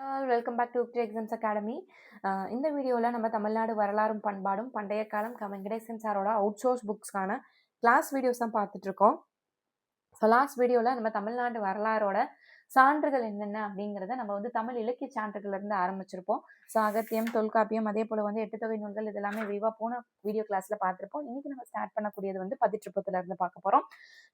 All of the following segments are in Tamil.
Welcome back to exams academy. இந்த வீடியோவில் நம்ம தமிழ்நாடு வரலாறும் பண்பாடும் பண்டைய காலம் வெங்கடேசன் சாரோட அவுட் சோர்ஸ் புக்ஸ்க்கான கிளாஸ் வீடியோஸ் தான் பார்த்துட்டு இருக்கோம். ஸோ லாஸ்ட் வீடியோவில் நம்ம தமிழ்நாடு வரலாறோட சான்றுகள் என்னென்ன அப்படிங்கிறத நம்ம வந்து தமிழ் இலக்கிய சான்றுகள்ல இருந்து ஆரம்பிச்சிருப்போம். ஸோ அகத்தியம், தொல்காப்பியம், அதே போல வந்து எட்டுத்தொகை நூல்கள் இது எல்லாமே விரிவாக போன வீடியோ கிளாஸ்ல பார்த்துருப்போம். இன்னைக்கு நம்ம ஸ்டார்ட் பண்ணக்கூடியது வந்து பதிற்றுப்பத்துல இருந்து பார்க்க போறோம்.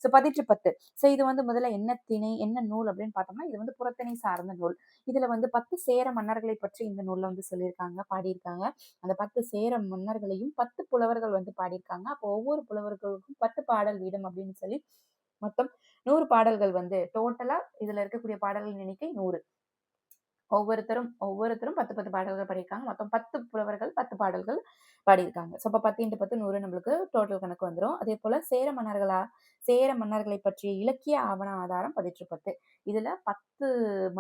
ஸோ பதிற்றுப்பத்து. ஸோ இது வந்து முதல்ல என்ன திணை என்ன நூல் அப்படின்னு பார்த்தோம்னா இது வந்து புறத்திணை சார்ந்த நூல். இதுல வந்து 10 சேர மன்னர்களை பற்றி இந்த நூல்ல வந்து சொல்லியிருக்காங்க, பாடியிருக்காங்க. அந்த 10 சேர மன்னர்களையும் 10 புலவர்கள் வந்து பாடியிருக்காங்க. அப்போ ஒவ்வொரு புலவர்களுக்கும் 10 பாடல் வீதம் அப்படின்னு சொல்லி மொத்தம் 100 பாடல்கள் வந்து டோட்டலா இதுல இருக்கக்கூடிய பாடல்களின் எண்ணிக்கை 100. ஒவ்வொருத்தரும் 10 பாடல்கள் பாடியிருக்காங்க. மொத்தம் 10 புலவர்கள் 10 பாடல்கள் பாடியிருக்காங்க. ஸோ அப்போ 10 × 10 100 நம்மளுக்கு டோட்டல் கணக்கு வந்துடும். அதே போல சேர மன்னர்களை பற்றிய இலக்கிய ஆவண ஆதாரம் பதிற்றுப்பத்து. இதுல 10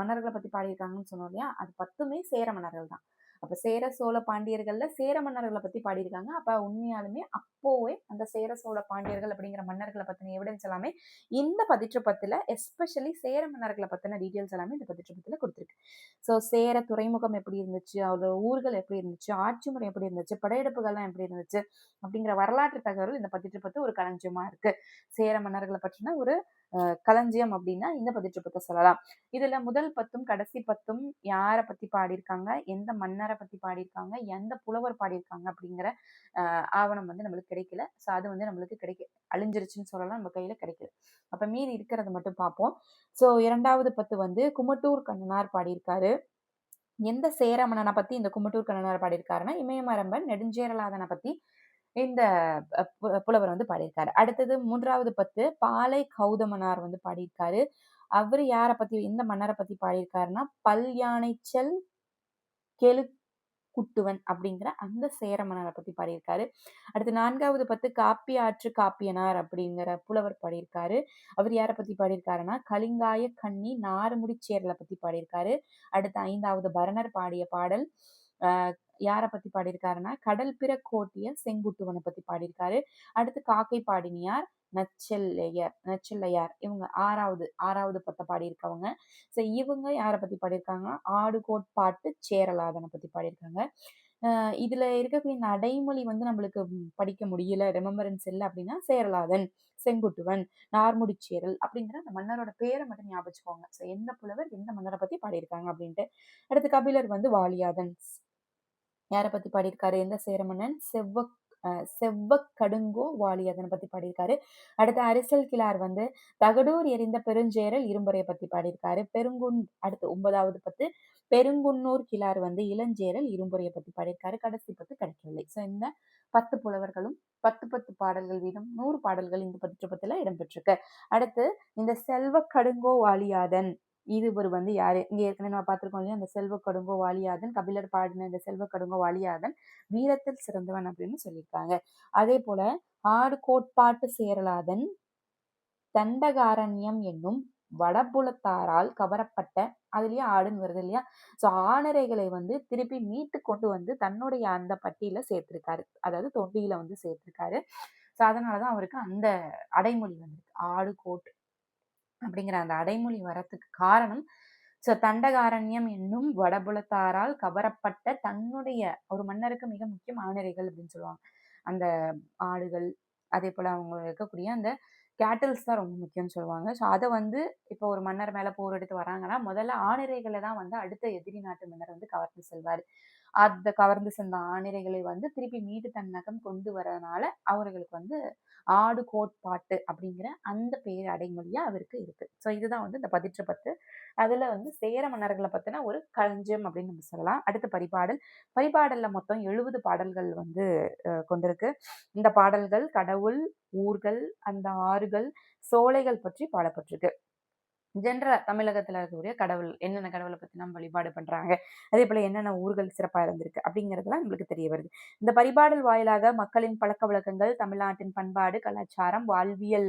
மன்னர்களை பத்தி பாடியிருக்காங்கன்னு சொன்னோம் இல்லையா, அது 10மே சேர மன்னர்கள் தான். அப்ப சேர சோழ பாண்டியர்கள்ல சேர மன்னர்களை பத்தி பாடியிருக்காங்க. அப்ப உண்மையாலுமே அப்போவே அந்த சேர சோழ பாண்டியர்கள் அப்படிங்கிற மன்னர்களை பத்தின எவிடன்ஸ் எல்லாமே இந்த பதிற்றுப்பத்துல எஸ்பெஷலி சேர மன்னர்களை பத்தின டீட்டெயில்ஸ் எல்லாமே இந்த பதிற்றுப்பத்துல கொடுத்துருக்கு. ஸோ சேர துறைமுகம் எப்படி இருந்துச்சு, அதோட ஊர்கள் எப்படி இருந்துச்சு, ஆட்சி முறை எப்படி இருந்துச்சு, படையெடுப்புகள்லாம் எப்படி இருந்துச்சு அப்படிங்கிற வரலாற்று தகவல் இந்த பதிற்றுப்பத்து ஒரு களஞ்சியமா இருக்கு. சேர மன்னர்களை பற்றின ஒரு களஞ்சியம் அப்படின்னா இந்த பதிற்றுப்பத்தை சொல்லலாம். இதுல முதல் 10ம் கடைசி 10ம் யாரை பத்தி பாடியிருக்காங்க, எந்த மன்னரை பத்தி பாடியிருக்காங்க, எந்த புலவர் பாடியிருக்காங்க அப்படிங்கிற ஆவணம் வந்து நம்மளுக்கு கிடைக்கல. ஸோ அது வந்து நம்மளுக்கு அழிஞ்சிருச்சுன்னு சொல்லலாம், நம்ம கையில கிடைக்கல. அப்ப மீதி இருக்கிறத மட்டும் பார்ப்போம். ஸோ 2வது 10 வந்து குமட்டூர் கண்ணனார் பாடியிருக்காரு. எந்த சேர மன்னனை பத்தி இந்த குமட்டூர் கண்ணனார் பாடியிருக்காருன்னா இமயமரம்பன் நெடுஞ்சேரலாதனை பத்தி இந்த புலவர் வந்து பாடியிருக்காரு. அடுத்தது 3வது 10 பாலை கௌதமனார் வந்து பாடியிருக்காரு. அவரு யாரை பத்தி எந்த மன்னரை பத்தி பாடியிருக்காருன்னா பல்யானைச்சல் கெழுக்குட்டுவன் அப்படிங்கிற அந்த சேர மன்னரை பத்தி பாடியிருக்காரு. அடுத்து 4வது 10 காப்பி ஆற்று காப்பியனார் அப்படிங்கிற புலவர் பாடியிருக்காரு. அவர் யாரை பத்தி பாடியிருக்காருன்னா கலிங்காய கண்ணி நாறுமுடிச்சேரலை பத்தி பாடியிருக்காரு. அடுத்து 5வது பரணர் பாடிய பாடல் யாரை பத்தி பாடியிருக்காருன்னா கடல் பிற கோட்டிய செங்குட்டுவனை பத்தி பாடியிருக்காரு. அடுத்து காக்கை பாடினியார், நச்செல்லையார் இவங்க 6வது 10 பாடியிருக்கவங்க. ஸோ இவங்க யாரை பத்தி பாடியிருக்காங்கன்னா ஆடு கோட்பாட்டு சேரலாதனை பத்தி பாடியிருக்காங்க. இதுல இருக்கக்கூடிய நடைமொழி வந்து நம்மளுக்கு படிக்க முடியல, ரெமம்பரன்ஸ் இல்லை அப்படின்னா சேரலாதன், செங்குட்டுவன், நார்முடிச்சேரல் அப்படிங்கிற அந்த மன்னரோட பேரை மட்டும் ஞாபகம் வச்சுக்கோங்க. ஸோ எந்த புலவர் எந்த மன்னரை பத்தி பாடியிருக்காங்க அப்படின்ட்டு. அடுத்து கபிலர் வந்து வாலியாதன் யாரை பத்தி பாடியிருக்காரு, எந்த சேர மன்னன் செவ்வக்கடுங்கோ வாலியாதனை பத்தி பாடியிருக்காரு. அடுத்து அரிசல் கிளார் வந்து தகடூர் எரிந்த பெருஞ்சேரல் இரும்புரையை பத்தி பாடியிருக்காரு. அடுத்து 9வது 10 பெருங்குன்னூர் கிளார் வந்து இளஞ்சேரல் இரும்புரையை பத்தி பாடியிருக்காரு. கடைசி 10 கிடைக்கவில்லை. ஸோ இந்த 10 புலவர்களும் 10 பாடல்கள் வீதம் 100 பாடல்கள் இந்த பதிற்றுப்பத்துல இடம்பெற்றிருக்கு. அடுத்து இந்த செல்வக்கடுங்கோ வாலியாதன் இவர் வந்து யாரு, இங்க ஏற்கனவே நம்ம பார்த்திருக்கோம் இல்லையா, அந்த செல்வக்கடுங்கோ வாலியாதன், கபிலர் பாடின இந்த செல்வக்கடுங்கோ வாலியாதன் வீரத்தில் சிறந்தவன் அப்படின்னு சொல்லியிருக்காங்க. அதே போல ஆடு கோட்பாட்டு சேரலாதன் தண்டகாரண்யம் என்னும் வடபுலத்தாரால் கவரப்பட்ட, அதுலயே ஆடுன்னு வருது இல்லையா, ஸோ ஆணரைகளை வந்து திருப்பி மீட்டு கொண்டு வந்து தன்னுடைய அந்த பட்டியல சேர்த்திருக்காரு, அதாவது தொண்டியில வந்து சேர்த்திருக்காரு. ஸோ அதனாலதான் அவருக்கு அந்த அடைமொழி வந்திருக்கு, ஆடு கோட் அப்படிங்கிற அந்த அடைமொழி வரத்துக்கு காரணம் தண்டகாரண்யம் என்னும் வடபுலத்தாரால் கவரப்பட்ட தன்னுடைய ஒரு மன்னருக்கு மிக முக்கியம் ஆணரைகள் அப்படின்னு சொல்லுவாங்க. அந்த ஆடுகள் அதே போல அவங்க இருக்கக்கூடிய அந்த கேட்டில்ஸ் தான் ரொம்ப முக்கியம்னு சொல்லுவாங்க. ஸோ அதை வந்து இப்போ ஒரு மன்னர் மேல போர் எடுத்து வராங்கன்னா முதல்ல ஆணிரைகளை தான் வந்து அடுத்த எதிரி நாட்டு மன்னர் வந்து கவர்ந்து செல்வார். அந்த கவர்ந்து சென்ற ஆணிரைகளை வந்து திருப்பி மீட்டு தன் நகம் கொண்டு வரதுனால அவர்களுக்கு வந்து ஆடு கோட்பாட்டு அப்படிங்கிற அந்த பேர் அடைமொழியா அவருக்கு இருக்கு. ஸோ இதுதான் வந்து இந்த பதிற்றுப்பத்து. அதுல வந்து சேர மன்னர்களை பத்தின ஒரு களஞ்சியம் அப்படின்னு நம்ம சொல்லலாம். அடுத்த பரிபாடல்ல மொத்தம் 70 பாடல்கள் வந்து கொண்டிருக்கு. இந்த பாடல்கள் கடவுள், ஊர்கள், அந்த ஆறுகள், சோலைகள் பற்றி பாடப்பட்டிருக்கு. ஜென்ரலா தமிழகத்துல இருக்கக்கூடிய கடவுள் என்னென்ன கடவுளை பத்தி நம்ம வழிபாடு பண்றாங்க, அதே போல என்னென்ன ஊர்கள் சிறப்பா இருந்திருக்கு அப்படிங்கிறதுலாம் நம்மளுக்கு தெரிய வருது. இந்த பரிபாடல் வாயிலாக மக்களின் பழக்க வழக்கங்கள், தமிழ்நாட்டின் பண்பாடு, கலாச்சாரம், வாழ்வியல்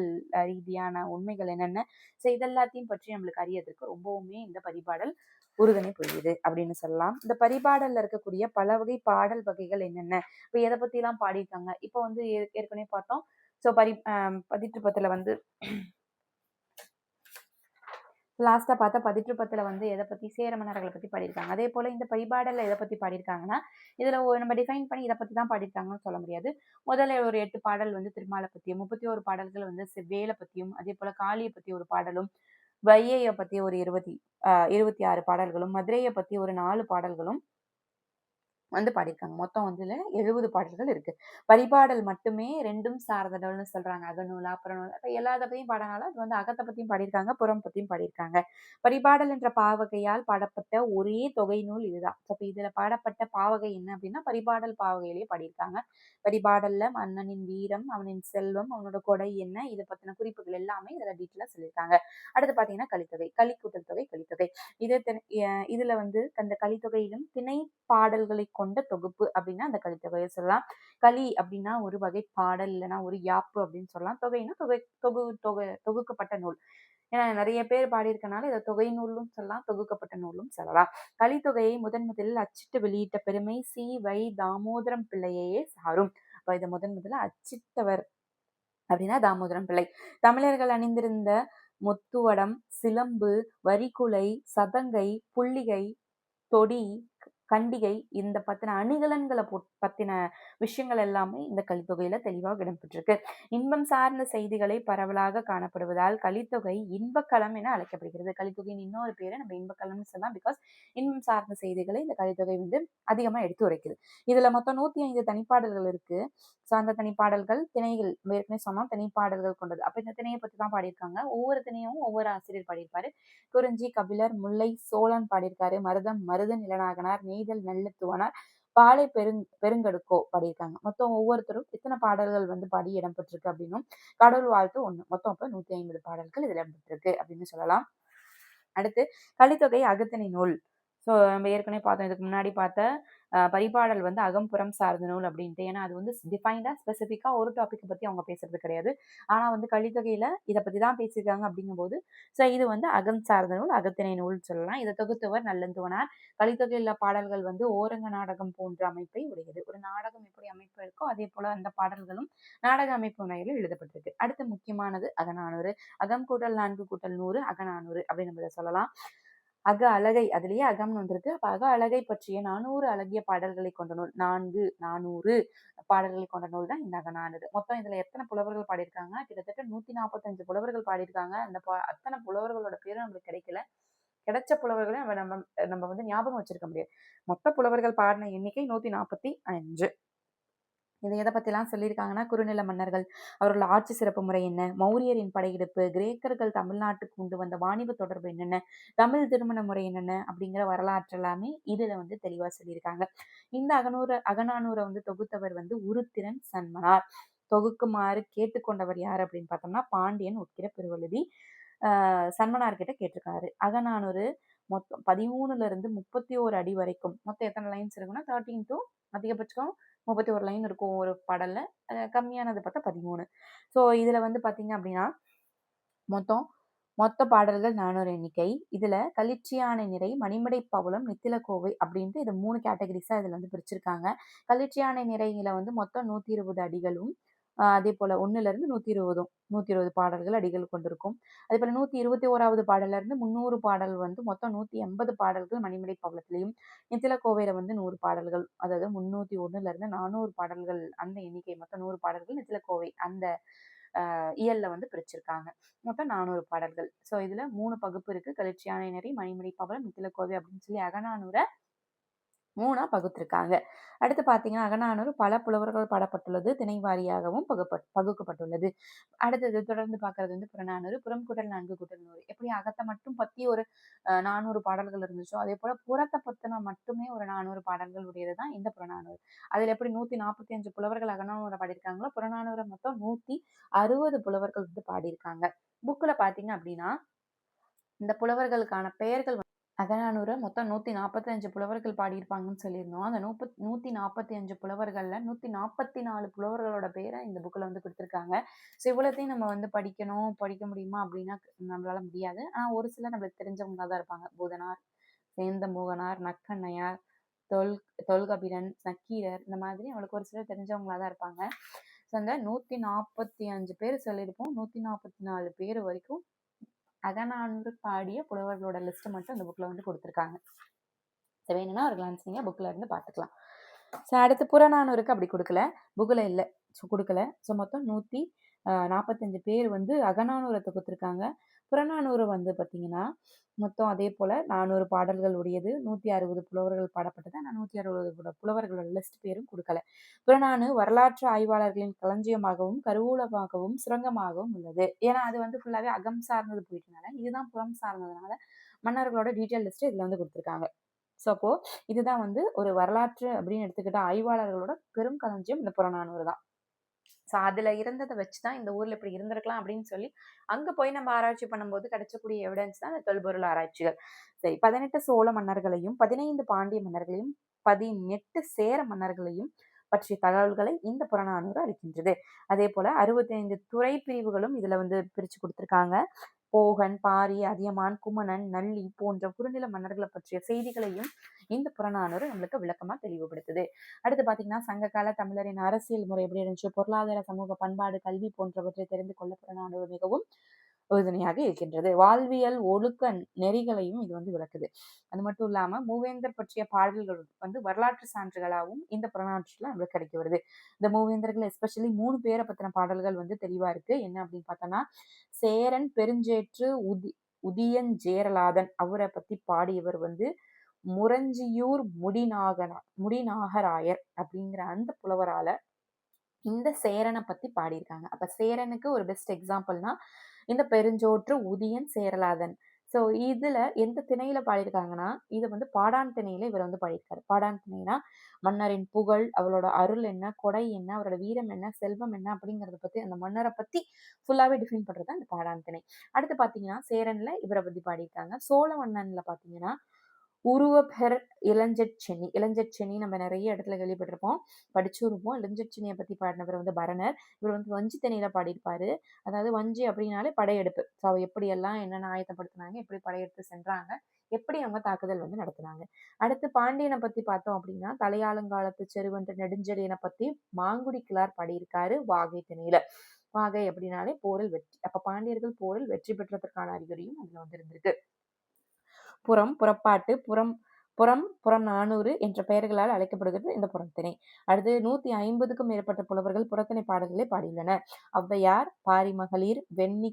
ரீதியான உண்மைகள் என்னென்ன, ஸோ இதெல்லாத்தையும் பற்றி நம்மளுக்கு அறியறதுக்கு ரொம்பவுமே இந்த பரிபாடல் உறுதுணை புரியுது அப்படின்னு சொல்லலாம். இந்த பரிபாடல்ல இருக்கக்கூடிய பல வகை பாடல் வகைகள் என்னென்ன, இப்போ எதை பத்தி எல்லாம் பாடியிருக்காங்க, இப்போ வந்து ஏற்கனவே பார்த்தோம். ஸோ பதிற்றுப்பத்துல வந்து லாஸ்ட்டாக பார்த்தா பதிற்று பத்தில் வந்து எதை பற்றி சேர மன்னர்களை பற்றி பாடியிருக்காங்க. அதே போல் இந்த பரிபாடலில் எதை பற்றி பாடியிருக்காங்கன்னா, இதில் நம்ம டிஃபைன் பண்ணி இதை பற்றி தான் பாடியிருக்காங்கன்னு சொல்ல முடியாது. முதல்ல ஒரு 8 பாடல் வந்து திருமாலை பற்றியும், 31 பாடல்கள் வந்து வேலை பற்றியும், அதே போல் காளியை பற்றி ஒரு பாடலும், வையையை பற்றி ஒரு 26 பாடல்களும், மதுரையை பற்றி ஒரு 4 பாடல்களும் வந்து பாடியிருக்காங்க. மொத்தம் வந்து 70 பாடல்கள் இருக்கு. பரிபாடல் மட்டுமே 2ம் சார்ந்தனள்னு சொல்றாங்க. அகநூலா, புறநூலா இப்ப எல்லாத்த பத்தியும் பாடனால அது வந்து அகத்த பத்தியும் பாடியிருக்காங்க, புறம் பத்தியும் பாடியிருக்காங்க. பரிபாடல் என்ற பாவகையால் பாடப்பட்ட ஒரே தொகை நூல் இதுதான். அப்ப இதுல பாடப்பட்ட பாவகை என்ன அப்படின்னா பரிபாடல் பாவகையிலேயே பாடியிருக்காங்க. பரிபாடல்ல மன்னனின் வீரம், அவனின் செல்வம், அவனோட கொடை என்ன இதை பத்தின குறிப்புகள் எல்லாமே இதுல டீட்டெயிலா சொல்லியிருக்காங்க. அடுத்து பாத்தீங்கன்னா கலித்தொகை, கூட்டல் தொகை, கலித்தொகை. இதுல வந்து அந்த கலித்தொகையிலும் திணை பாடல்களை கொண்ட தொகுப்பு அப்படின்னா அந்த கலித்தொகையை சொல்லலாம். களி அப்படின்னா ஒரு வகை பாடல் இல்லைன்னா ஒரு யாப்பு அப்படின்னு சொல்லலாம். தொகைன்னா தொகுக்கப்பட்ட நூல். ஏன்னா நிறைய பேர் பாடியிருக்கனால இதை தொகை நூலும் சொல்லலாம், தொகுக்கப்பட்ட நூலும் சொல்லலாம். கலித்தொகையை முதலில் அச்சிட்டு வெளியிட்ட பெருமை சி வை தாமோதரம் பிள்ளையே சாரும். அப்ப இதை முதல்ல அச்சிட்டவர் அப்படின்னா தாமோதரம் பிள்ளை. தமிழர்கள் அணிந்திருந்த முத்துவடம், சிலம்பு, வரிக்குலை, சதங்கை, புள்ளிகை, தொடி, கண்டிகை இந்த பத்தின அணிகலன்களை பத்தின விஷயங்கள் எல்லாமே இந்த கலித்தொகையில தெளிவாக இடம்பெற்றிருக்கு. இன்பம் சார்ந்த செய்திகளை பரவலாக காணப்படுவதால் கலித்தொகை இன்பக்களம் என அழைக்கப்படுகிறது. கலித்தொகையின் இன்னொரு பேரை நம்ம இன்பக்களம்னு சொல்லலாம். பிகாஸ் இன்பம் சார்ந்த செய்திகளை இந்த கலித்தொகை வந்து அதிகமா எடுத்து உரைக்குது. இதுல மொத்தம் 105 தனிப்பாடல்கள் இருக்கு. ஸோ அந்த தனிப்பாடல்கள் திணைகள் ஏற்கனவே சொன்னோம், திணைப்பாடல்கள் கொண்டது. அப்ப இந்த திணையை பத்தி தான் பாடியிருக்காங்க. ஒவ்வொரு திணையும் ஒவ்வொரு ஆசிரியர் பாடியிருப்பாரு. குறிஞ்சி கபிலர், முல்லை சோழன் பாடியிருக்காரு. மருதன் இளநாகனார், நெய்தல் நல்லத்துவனார், பாலை பெருங்கடுக்கோ பாடியிருக்காங்க. மொத்தம் ஒவ்வொருத்தரும் எத்தனை பாடல்கள் வந்து பாடி இடம்பெற்றிருக்கு அப்படின்னும், கடவுள் வாழ்த்து 1 மொத்தம் அப்ப 150 பாடல்கள் இதுல இடம்பெற்றிருக்கு அப்படின்னு சொல்லலாம். அடுத்து கலித்தொகை அகத்திணை நூல். ஸோ நம்ம ஏற்கனவே பார்த்தோம், இதுக்கு முன்னாடி பார்த்த பரிபாடல் வந்து அகம்புறம் சார்ந்த நூல் அப்படின்ட்டு. ஏன்னா அது வந்து டிஃபைன்டா ஸ்பெசிஃபிக்கா ஒரு டாபிக் பத்தி அவங்க பேசுறது கிடையாது. ஆனா வந்து கலித்தொகையில இதை பத்தி தான் பேசியிருக்காங்க அப்படிங்கும்போது ஸோ இது வந்து அகம் சார்ந்த நூல், அகத்திணை நூல் சொல்லலாம். இதை தொகுத்தவர் நல்லந்துவனார். கலித்தொகையில பாடல்கள் வந்து ஓரங்க நாடகம் போன்ற அமைப்பை உடையது. ஒரு நாடகம் எப்படி அமைப்பு இருக்கோ அதே போல அந்த பாடல்களும் நாடக அமைப்பு முறையில் எழுதப்பட்டிருக்கு. அடுத்து முக்கியமானது அகநானூறு. அகம் கூட்டல் 4 கூட்டல் 100 அகநானூறு அப்படின்னு நம்ம சொல்லலாம். அக அழகை, அதிலேயே அகம்னு வந்திருக்கு. அப்ப அக அழகை பற்றிய 400 அழகிய பாடல்களை கொண்ட நூல். 400 பாடல்களை கொண்ட நூல் தான் இந்த அகநானூறு. மொத்தம் இதுல எத்தனை புலவர்கள் பாடியிருக்காங்க? கிட்டத்தட்ட 145 புலவர்கள் பாடியிருக்காங்க. அந்த அத்தனை புலவர்களோட பேரும் நம்மளுக்கு கிடைக்கல. கிடைச்ச புலவர்களை நம்ம வந்து ஞாபகம் வச்சிருக்க முடியாது. மொத்த புலவர்கள் பாடின எண்ணிக்கை 145. இதை எதை பத்திலாம் சொல்லியிருக்காங்கன்னா குறுநில மன்னர்கள், அவர்கள் ஆட்சி சிறப்பு முறை என்ன, மௌரியரின் படையெடுப்பு, கிரேக்கர்கள் தமிழ்நாட்டுக்கு கொண்டு வந்த வாணிப தொடர்பு என்னென்ன, தமிழ் திருமண முறை என்னென்ன அப்படிங்கிற வரலாற்று எல்லாமே இதுல வந்து தெளிவா சொல்லியிருக்காங்க. இந்த அகநானூரை வந்து தொகுத்தவர் வந்து உருத்திரன் சன்மனார். தொகுக்குமாறு கேட்டுக்கொண்டவர் யார் அப்படின்னு பார்த்தோம்னா பாண்டியன் உட்கிற பெருவழுதி சன்மனார் கிட்ட கேட்டிருக்காரு. அகநானூறு மொத்தம் 13ல இருந்து 31 அடி வரைக்கும் மொத்தம் எத்தனை லைன்ஸ் இருக்குன்னா 13 to அதிகபட்சம் 31 லைன் இருக்கும் ஒரு பாடல்ல. கம்மியானது பார்த்தா 13. ஸோ இதுல வந்து பாத்தீங்க அப்படின்னா மொத்த பாடல்கள் 400 எண்ணிக்கை. இதுல களிற்றியானை நிறை, மணிமடை பவளம், நித்திலக்கோவை அப்படின்ட்டு இது 3 கேட்டகரிஸா இதுல வந்து பிரிச்சிருக்காங்க. களிற்றியானை நிறையில வந்து மொத்தம் 120 அடிகளும் அதே போல 1ல இருந்து 120 பாடல்கள் அடிகள் கொண்டிருக்கும். அதே போல 121வது பாடல்ல இருந்து 300 பாடல் வந்து மொத்தம் 180 பாடல்கள் மணிமடை பவளத்திலையும், நித்திலக்கோவையில வந்து 100 பாடல்கள், அதாவது 301ல இருந்து 400 பாடல்கள் அந்த எண்ணிக்கை மொத்தம் 100 பாடல்கள் நித்திலக்கோவை அந்த இயல்ல வந்து பிரிச்சிருக்காங்க. மொத்தம் 400 பாடல்கள். ஸோ இதுல 3 பகுப்பு இருக்கு. களிற்றியானை நெறி, மணிமடை பவளம், நித்திலக்கோவை அப்படின்னு சொல்லி அகநானூரை 3ஆ பகுத்திருக்காங்க. அடுத்து பார்த்தீங்கன்னா அகநானூறு பல புலவர்கள் பாடப்பட்டுள்ளது. திணை வாரியாகவும் பகுக்கப்பட்டுள்ளது. அடுத்தது தொடர்ந்து பார்க்கறது வந்து புறநானூறு. புறம் கூட்டல் 4 கூட்டல் 100. எப்படி அகத்தை மட்டும் பத்தி ஒரு 400 பாடல்கள் இருந்துச்சோ அதே போல புறத்தை பத்தின மட்டுமே ஒரு 400 பாடல்கள் உடையதுதான் இந்த புறநானூறு. அதுல எப்படி 145 புலவர்கள் அகநானூரை பாடியிருக்காங்களோ புறநானூரை மொத்தம் 160 புலவர்கள் வந்து பாடியிருக்காங்க. புக்ல பாத்தீங்க அப்படின்னா இந்த புலவர்களுக்கான பெயர்கள் அகநானூறு மொத்தம் 145 புலவர்கள் பாடியிருப்பாங்கன்னு சொல்லியிருந்தோம். அந்த 145 புலவர்கள்ல 144 புலவர்களோட பேரை இந்த புக்ல வந்து கொடுத்துருக்காங்க. ஸோ இவ்வளோத்தையும் நம்ம வந்து படிக்க முடியுமா அப்படின்னா நம்மளால முடியாது. ஆனா ஒரு சிலர் நம்மளுக்கு தெரிஞ்சவங்களா தான் இருப்பாங்க. பூதனார், சேந்தமோகனார், நக்கண்ணையார், தொல்கபிலன், நக்கீரர் இந்த மாதிரி அவளுக்கு ஒரு சிலர் தெரிஞ்சவங்களா தான் இருப்பாங்க. ஸோ அந்த 145 பேர் சொல்லியிருப்போம். 144 பேர் வரைக்கும் அகநானூறு பாடிய புலவர்களோட லிஸ்ட் மட்டும் இந்த புக்ல வந்து கொடுத்துருக்காங்க. வேணும்னா ஒரு கிளான்ஸ் நீங்க புக்ல இருந்து பார்த்துக்கலாம். ஸோ அடுத்து புறநானூறுக்கு அப்படி கொடுக்கல, புக்கில் இல்லை, ஸோ கொடுக்கல. ஸோ மொத்தம் 145 பேர் வந்து அகநானூரை தொகுத்திருக்காங்க. புறநானூறு வந்து பார்த்தீங்கன்னா மொத்தம் அதே போல் 400 பாடல்கள் உடையது, 160 புலவர்கள் பாடப்பட்டது. ஆனால் 160 புலவர்களோட லிஸ்ட் பேரும் கொடுக்கல. புறநானூறு வரலாற்று ஆய்வாளர்களின் களஞ்சியமாகவும் கருவூலமாகவும் சுரங்கமாகவும் உள்ளது. ஏன்னா அது வந்து ஃபுல்லாகவே அகம் சார்ந்தது போயிட்டனால, இதுதான் புறம் சார்ந்ததுனால மன்னர்களோட டீட்டெயில் லிஸ்ட் இதில் வந்து கொடுத்துருக்காங்க. ஸோ அப்போ இதுதான் வந்து ஒரு வரலாற்று அப்படின்னு எடுத்துக்கிட்ட ஆய்வாளர்களோட பெரும் களஞ்சியம் இந்த புறநானூறு தான். ஸோ அதுல இருந்ததை வச்சுதான் இந்த ஊர்ல இப்படி இருந்திருக்கலாம் அப்படின்னு சொல்லி அங்க போய் நம்ம ஆராய்ச்சி பண்ணும்போது கிடைச்சக்கூடிய எவிடன்ஸ் தான் இந்த தொல்பொருள் ஆராய்ச்சிகள். சரி, 18 சோழ மன்னர்களையும் 15 பாண்டிய மன்னர்களையும் 18 சேர மன்னர்களையும் பற்றிய தகவல்களை இந்த புறநானூறு அளிக்கின்றது. அதே போல 65 துறை பிரிவுகளும் இதுல வந்து பிரிச்சு கொடுத்திருக்காங்க. போகன், பாரி, அதியமான், குமணன், நள்ளி போன்ற குறுநில மன்னர்களை பற்றிய செய்திகளையும் இந்த புறநானூறு நம்மளுக்கு விளக்கமா தெளிவுபடுத்துது. அடுத்து பாத்தீங்கன்னா சங்ககால தமிழரின் அரசியல் முறை எப்படி இருந்துச்சு, பொருளாதார, சமூக, பண்பாடு, கல்வி போன்றவற்றை தெரிந்து கொள்ள புறநானூறு மிகவும் உறுதுணையாக இருக்கின்றது. வாழ்வியல் ஒழுக்க நெறிகளையும் இது வந்து விளக்குது. அது மட்டும் இல்லாம மூவேந்தர் பற்றிய பாடல்கள் வந்து வரலாற்று சான்றுகளாகவும் இந்த புறநானூற்றுல நம்மளுக்கு கிடைக்க வருது. இந்த மூவேந்தர்கள் எஸ்பெஷலி 3 பேரை பத்தின பாடல்கள் வந்து தெளிவா இருக்கு. என்ன அப்படின்னு பார்த்தோம்னா, சேரன் பெருஞ்சேற்று உதியஞ்சேரலாதன் அவரை பத்தி பாடியவர் வந்து முரஞ்சியூர் முடிநாகராயர் அப்படிங்கிற அந்த புலவரால இந்த சேரனை பத்தி பாடியிருக்காங்க. அப்ப சேரனுக்கு ஒரு பெஸ்ட் எக்ஸாம்பிள்னா இந்த பெருஞ்சோற்று உதியன் சேரலாதன். ஸோ இதுல எந்த திணையில பாடியிருக்காங்கன்னா, இது வந்து பாடான் திணையில இவர் வந்து பாடியிருக்காரு. பாடான் திணைனா மன்னரின் புகழ், அவளோட அருள் என்ன, கொடை என்ன, அவரோட வீரம் என்ன, செல்வம் என்ன அப்படிங்கறத பத்தி, அந்த மன்னரை பத்தி ஃபுல்லாவே டிஃபைன் பண்றது இந்த பாடான் திணை. அடுத்து பாத்தீங்கன்னா சேரன்ல இவரை பத்தி பாடியிருக்காங்க. சோழ மன்னன்ல பாத்தீங்கன்னா உருவபெர் இளஞ்செட்சென்னி. இளஞ்செட்சென்னி நம்ம நிறைய இடத்துல கேள்விப்பட்டிருப்போம், படிச்சிருப்போம். இளஞ்செட்சென்னியை பத்தி பாடினவர் வந்து பரணர். இவர் வந்து வஞ்சி திணையில பாடியிருப்பாரு. அதாவது வஞ்சி அப்படின்னாலே படையெடுப்பு. ஸோ எப்படியெல்லாம் என்னென்ன ஆயத்தப்படுத்தினாங்க, எப்படி படையெடுத்து சென்றாங்க, எப்படி அவங்க தாக்குதல் வந்து நடத்தினாங்க. அடுத்து பாண்டியனை பத்தி பார்த்தோம் அப்படின்னா தலையாளங்காலத்து செருவென்ற நெடுஞ்செழியனை பத்தி மாங்குடி கிளார் பாடியிருக்காரு வாகை திணையில. வாகை அப்படின்னாலே போரில் வெற்றி. அப்ப பாண்டியர்கள் போரில் வெற்றி பெற்றதற்கான அறிகுறியும் அதுல வந்து இருந்திருக்கு. புறம், புறப்பாட்டு, புறநானூறு என்ற பெயர்களால் அழைக்கப்படுகிறது இந்த புறத்திணை. அடுத்து 150க்கும் மேற்பட்ட புலவர்கள் புறத்திணை பாடல்களை பாடியுள்ளனர். ஔவையார், பாரிமகளிர், வெண்ணி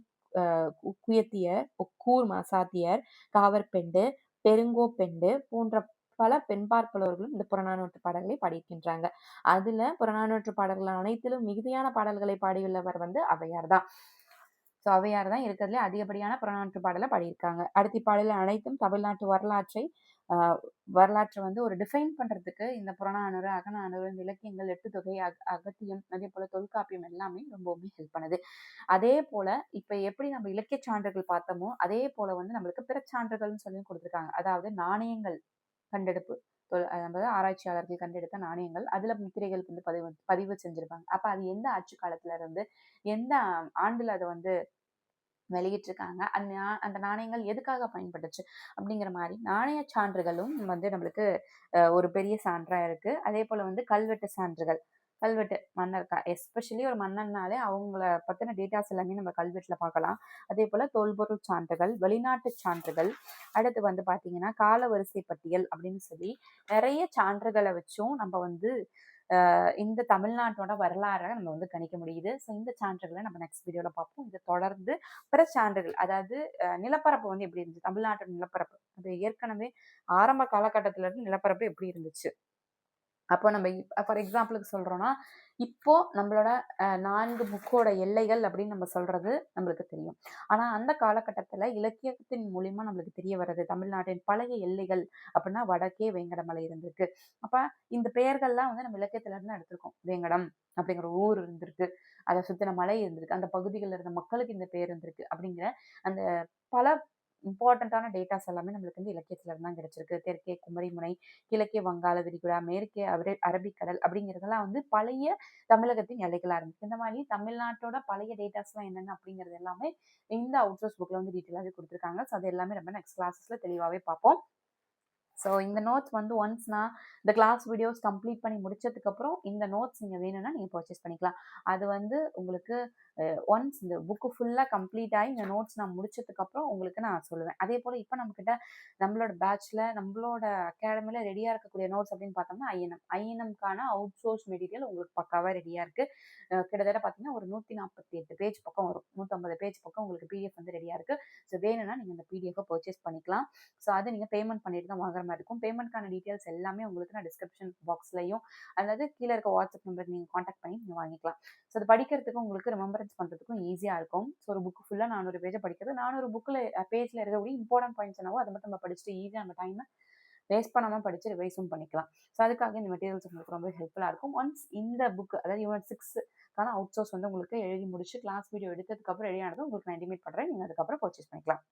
குயத்தியர், ஒக்கூர் மாசாத்தியர், காவற்பெண்டு, பெருங்கோப்பெண்டு போன்ற பல பெண்பாற் புலவர்களும் இந்த புறநானூற்று பாடல்களை பாடியிருக்கின்றாங்க. அதுல புறநானூற்று பாடல்கள் அனைத்திலும் மிகுதியான பாடல்களை பாடியுள்ளவர் வந்து ஔவையார் தான். ஸோ ஔவையார் தான் இருக்கிறதுலே அதிகப்படியான புறநானூற்று பாடலை பாடியிருக்காங்க. அடுத்த பாடல்கள் அனைத்தும் தமிழ்நாட்டு வரலாற்றை வந்து ஒரு டிஃபைன் பண்றதுக்கு இந்த புறநானூறு, அகநானூறு, இந்த இலக்கியங்கள், எட்டுத்தொகை, அகத்தியம், அதே போல தொல்காப்பியம் எல்லாமே ரொம்பவுமே ஹெல்ப் பண்ணுது. அதே போல இப்ப எப்படி நம்ம இலக்கிய சான்றுகள் பார்த்தோமோ அதே போல வந்து நம்மளுக்கு பிற சான்றுகள்னு சொல்லி கொடுத்துருக்காங்க. அதாவது நாணயங்கள் கண்டெடுப்பு, நம்ம ஆராய்ச்சியாளர்கள் கண்டெடுத்த நாணயங்கள், அதுல முத்திரைகள் வந்து பதிவு செஞ்சிருப்பாங்க. அப்ப அது எந்த ஆட்சி காலத்துல இருந்து எந்த ஆண்டுல அதை வந்து வெளியிட்டிருக்காங்க, அந்த நாணயங்கள் எதுக்காக பயன்பட்டுச்சு அப்படிங்கிற மாதிரி நாணய சான்றுகளும் வந்து நம்மளுக்கு ஒரு பெரிய சான்றா இருக்கு. அதே போல வந்து கல்வெட்டு சான்றுகள், கல்வெட்டு மன்னர் எஸ்பெஷலி ஒரு மன்னர்னாலே அவங்கள பத்தின டேட்டாஸ் எல்லாமே நம்ம கல்வெட்டுல பார்க்கலாம். அதே போல தொல்பொருள் சான்றுகள், வெளிநாட்டு சான்றுகள், அடுத்து வந்து பாத்தீங்கன்னா கால வரிசை பட்டியல் அப்படின்னு சொல்லி நிறைய சான்றுகளை வச்சும் நம்ம வந்து இந்த தமிழ்நாட்டோட வரலாறை நம்ம வந்து கணிக்க முடியுது. ஸோ இந்த சான்றுகளை நம்ம நெக்ஸ்ட் வீடியோல பார்ப்போம். இதை தொடர்ந்து பிற சான்றுகள், அதாவது நிலப்பரப்பு வந்து எப்படி இருந்துச்சு, தமிழ்நாட்டோட நிலப்பரப்பு அது ஏற்கனவே ஆரம்ப காலகட்டத்தில இருந்து நிலப்பரப்பு எப்படி இருந்துச்சு. அப்போ நம்ம ஃபார் எக்ஸாம்பிளுக்கு சொல்றோம்னா, இப்போ நம்மளோட 4 புக்கோட எல்லைகள் அப்படின்னு நம்ம சொல்றது நம்மளுக்கு தெரியும். ஆனா அந்த காலகட்டத்துல இலக்கியத்தின் மூலியமா நம்மளுக்கு தெரிய வர்றது தமிழ்நாட்டின் பழைய எல்லைகள் அப்படின்னா வடக்கே வேங்கடமலை இருந்திருக்கு. அப்ப இந்த பெயர்கள்லாம் வந்து நம்ம இலக்கியத்துல இருந்து எடுத்திருக்கோம். வேங்கடம் அப்படிங்கிற ஊர் இருந்திருக்கு, அதை சுத்தின மலை இருந்திருக்கு, அந்த பகுதிகளில் இருந்த மக்களுக்கு இந்த பேர் இருந்திருக்கு அப்படிங்கிற அந்த பல இம்பார்ட்டன்டான டேட்டாஸ் எல்லாமே நம்மளுக்கு வந்து இலக்கியத்துல இருந்து தான் கிடைச்சிருக்கு. தெற்கே குமரிமுனை, கிழக்கே வங்காள விரிகுடா, மேற்கே அரபிக்கடல் அப்படிங்கிறதெல்லாம் வந்து பழைய தமிழகத்தின் எல்லைகளா இருந்துச்சு. இந்த மாதிரி தமிழ்நாட்டோட பழைய டேட்டாஸ்லாம் என்னென்ன அப்படிங்கிறது எல்லாமே இந்த அவுட்சோர்ஸ் புக்ல வந்து டீட்டெயிலாகவே கொடுத்துருக்காங்க. ஸோ அது எல்லாமே நம்ம நெக்ஸ்ட் கிளாஸஸ்ல தெளிவாகவே பார்ப்போம். ஸோ இந்த நோட்ஸ் வந்து ஒன்ஸ் நான் இந்த கிளாஸ் வீடியோஸ் கம்ப்ளீட் பண்ணி முடிச்சதுக்கப்புறம் இந்த நோட்ஸ் நீங்கள் வேணும்னா நீங்கள் பர்ச்சேஸ் பண்ணிக்கலாம். அது வந்து உங்களுக்கு ஒன்ஸ் இந்த புக்கு ஃபுல்லாக கம்ப்ளீட் ஆகி இந்த நோட்ஸ் நான் முடிச்சதுக்கப்புறம் உங்களுக்கு நான் சொல்லுவேன். அதே போல் இப்போ நம்மக்கிட்ட நம்மளோட பேட்ச்சில் நம்மளோட அகாடமியில் ரெடியாக இருக்கக்கூடிய நோட்ஸ் அப்படின்னு பார்த்தோம்னா ஐஎன்எம்க்கான அவுட் சோர்ஸ் மெட்டீரியல் உங்களுக்கு பக்காவாக ரெடியாக இருக்குது. கிட்டத்தட்ட பார்த்தீங்கன்னா ஒரு 148 பேஜ் பக்கம் வரும். 150 பேஜ் பக்கம் உங்களுக்கு பிடிஎஃப் வந்து ரெடியாக இருக்குது. ஸோ வேணும்னா நீங்கள் இந்த பிடிஎஃபை பர்ச்சேஸ் பண்ணிக்கலாம். ஸோ அது நீங்கள் பேமெண்ட் பண்ணிட்டு தான் வாங்குற மாதிரி இருக்கும். பேமெண்ட்கான டீட்டெயில்ஸ் எல்லாமே உங்களுக்கு நான் டிஸ்கிரிப்ஷன் பாக்ஸ்லையும் அல்லது கீழே இருக்க வாட்ஸ்அப் நம்பருக்கு நீங்கள் காண்டாக்ட் பண்ணி நீங்கள் வாங்கிக்கலாம். ஸோ அது படிக்கிறதுக்கும் உங்களுக்கு ரிமெம்பரன்ஸ் பண்ணுறதுக்கும் ஈஸியாக இருக்கும். ஸோ ஒரு புக்கு ஃபுல்லாக 400 பேஜை படிக்கிறது 400 புக்கில் பேஜில் இருக்கக்கூடிய இம்பார்ட்டன்ட் பாயிண்ட்ஸ் என்னவோ அதை மட்டும் நம்ம படிச்சுட்டு ஈஸியாக நம்ம டைமை வேஸ்ட் பண்ணாமல் படித்து ரிவைஸும் பண்ணிக்கலாம். ஸோ அதுக்காக இந்த மெட்டீரியல்ஸ் உங்களுக்கு ரொம்ப ஹெல்ப்ஃபுல்லாக இருக்கும். ஒன்ஸ் இந்த புக் அதாவது யூனிட் 6க்கான அவுட் சோர்ஸ் வந்து உங்களுக்கு எழுதி முடிச்சு கிளாஸ் வீடியோ எடுத்ததுக்கப்புறம் ரெடி ஆனதும் உங்களுக்கு நான் இன்டிமேட் பண்ணுறேன். நீங்கள் அதுக்கப்புறம் பர்ச்சேஸ் பண்ணிக்கலாம்.